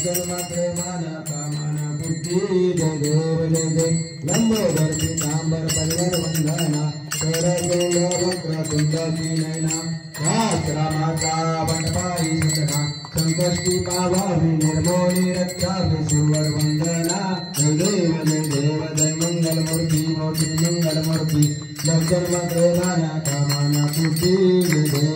जन्म प्रेमाना कामना बुद्धि जय देव जय देव लंबोदर पीतांबर परिवर वंदना सरगुण वक्र कुंडली नयना राज रामाचा वनपाई सतना संकष्टी पावावी निर्मोली रक्षावी सुवर वंदना जय देव जय मंगल मूर्ति मूर्ति मंगल मूर्ति जन्म प्रेमाना कामना बुद्धि जय देव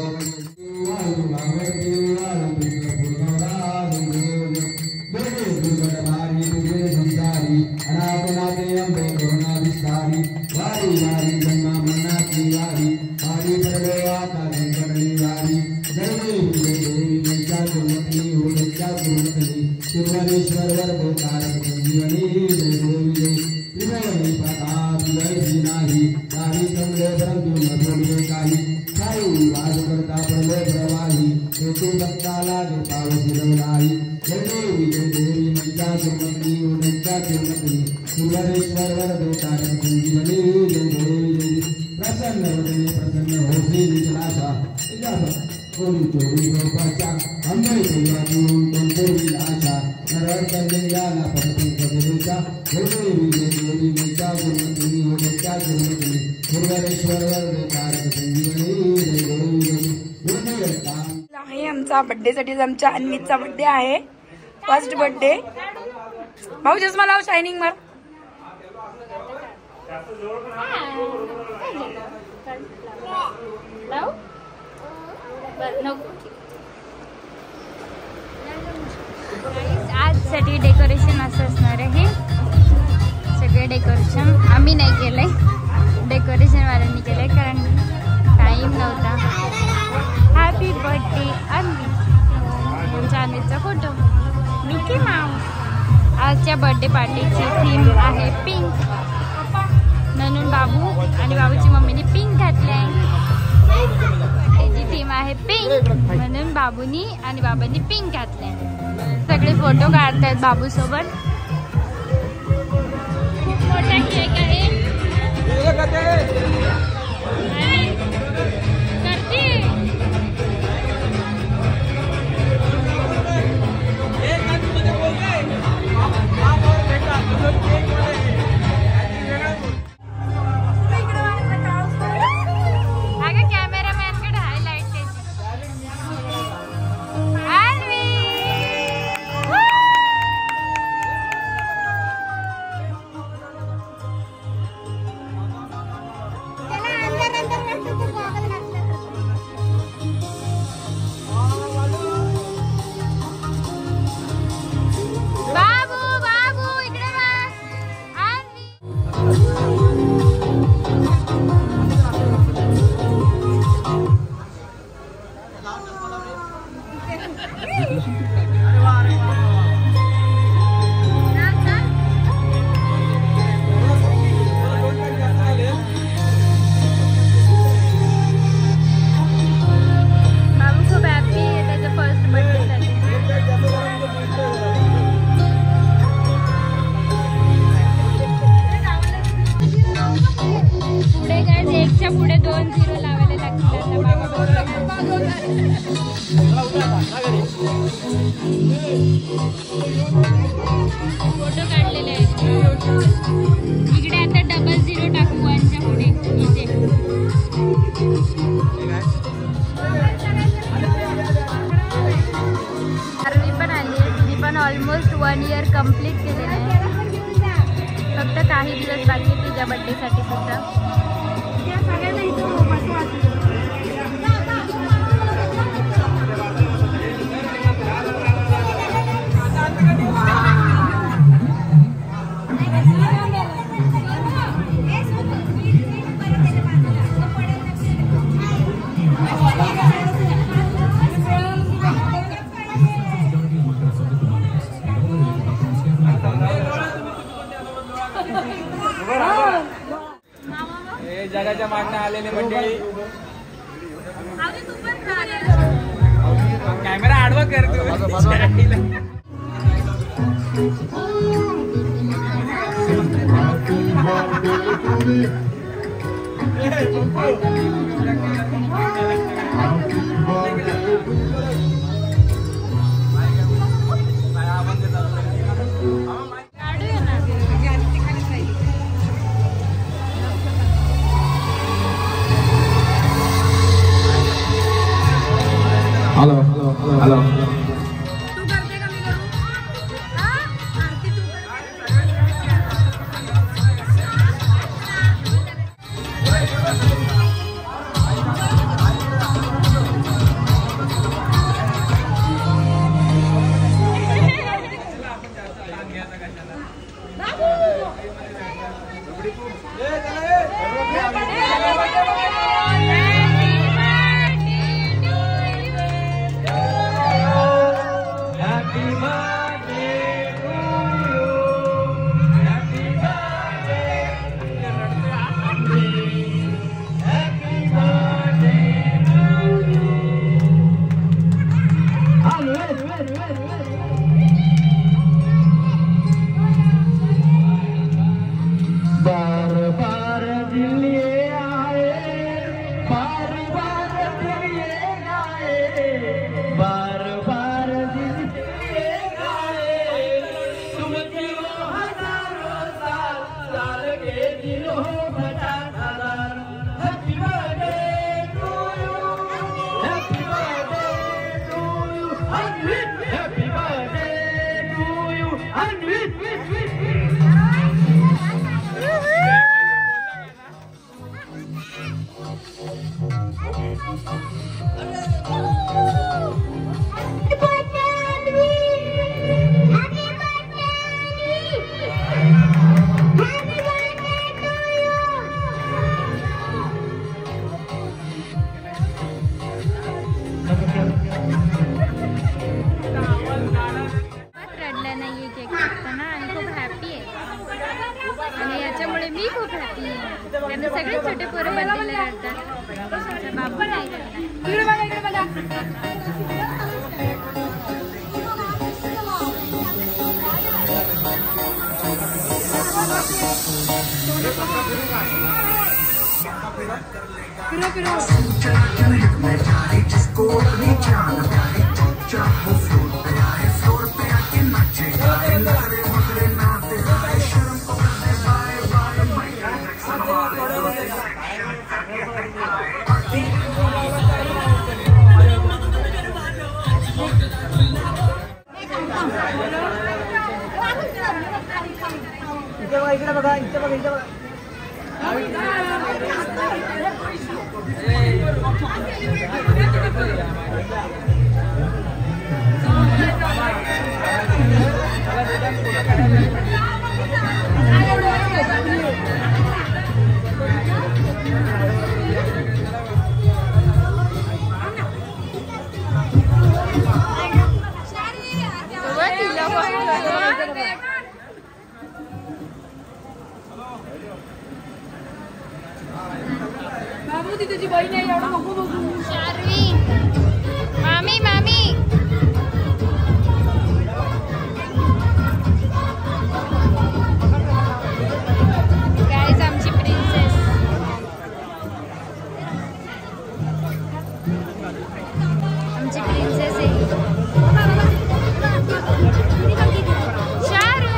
आमचा बर्थडे साठी आमच्या अन्वितचा बर्थडे आहे फर्स्ट बर्थडे भाऊ चष्मा लाव शायनिंग मार आज साठी डेकोरेशन असं असणार आहे सगळे डेकोरेशन आम्ही नाही केलंय डेकोरेशन वाल्यांनी केलंय कारण टाइम नव्हता हॅपी बर्थडे अन्वितचा फोटो मिकी माऊस आजच्या बर्थडे पार्टीची थीम आहे पिंक म्हणून बाबू आणि बाबूची मम्मीने पिंक घातले आहे त्याची थीम आहे पिंक म्हणून बाबूनी आणि बाबांनी पिंक घातले सगळे फोटो काढतायत बाबू सोबत खूप मोठा केक आहे फोटो काढलेले आहेत इकडे आता 00 टाकू वनच्या पुढे इथे आरवी पण आली आहे तिने पण ऑलमोस्ट 1 इयर कंप्लीट केलेलं आहे फक्त काही दिवस बाकी तिच्या बर्थडेसाठी सुद्धा जगाच्या मागणं आलेले मंडळी कॅमेरा आडवा करतो काढूया ना. हॅलो हॅलो तू करते का मी करू? हा? आरती तू कर. बार बार दिल ये आए, बार बार दिल ये गाए, बार बार दिल ये गाए, तुम जियो हजारों साल, साल के दिल हो 50,000. Happy birthday to you, happy birthday to you, Anvit, happy birthday to you, Anvit. रडला नाहीये केक कापताना आणि खूप हॅपी आहे आणि याच्यामुळे मी खूप हॅपी आहे. त्यांना सगळे छोटे पोरं बर्थडेला रडतात, बाबू नाही रडला. इकडे बघा, इकडे बघा. फिरो इकडे बघा, इकडे बघा, इकडे बघा. बाबू ती तुझी बहीण आहे, एवढं नको बघू. शार्वी, मामी मामी. गाईज आमची प्रिन्सेस. आमची प्रिन्सेस आहे शारू.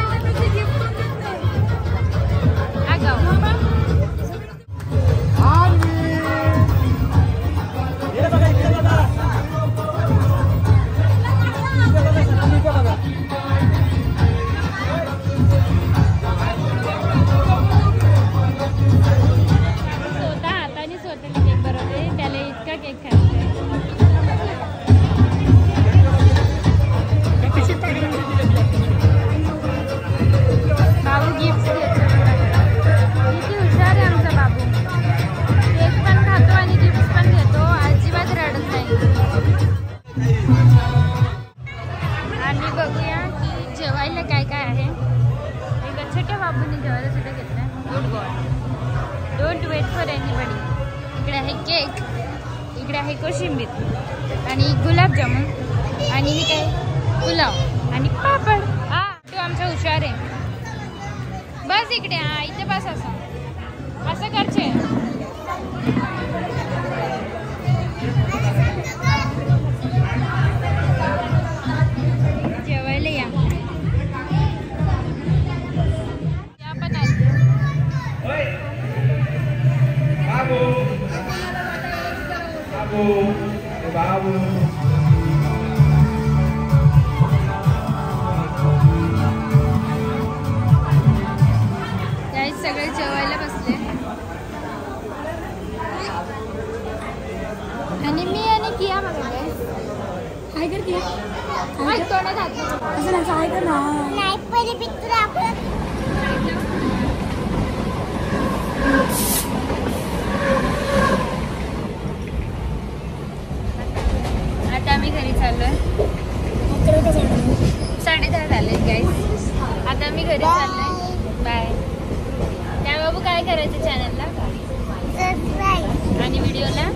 आगाऊ. Don't wait for anybody. इकडे आहे केक, इकडे आहे कोशिंबीर आणि गुलाबजामुन आणि हे काय पुलाव आणि पापड. हा तो आमचा हुशार आहे. बस इकडे, हा इथे बस. असं असं करचे. जेवायला या. सगळे जेवायला बसले आणि मी आणि किया बघायला काय करते तोंडात असं नाचं आहे का ना नाही पहिले पिक्चर आता आम्ही घरी चाललोय 10:30 झाले गाईस आता आम्ही घरी चाललोय बाय त्या बाबू काय करायचं चॅनलला आणि व्हिडिओला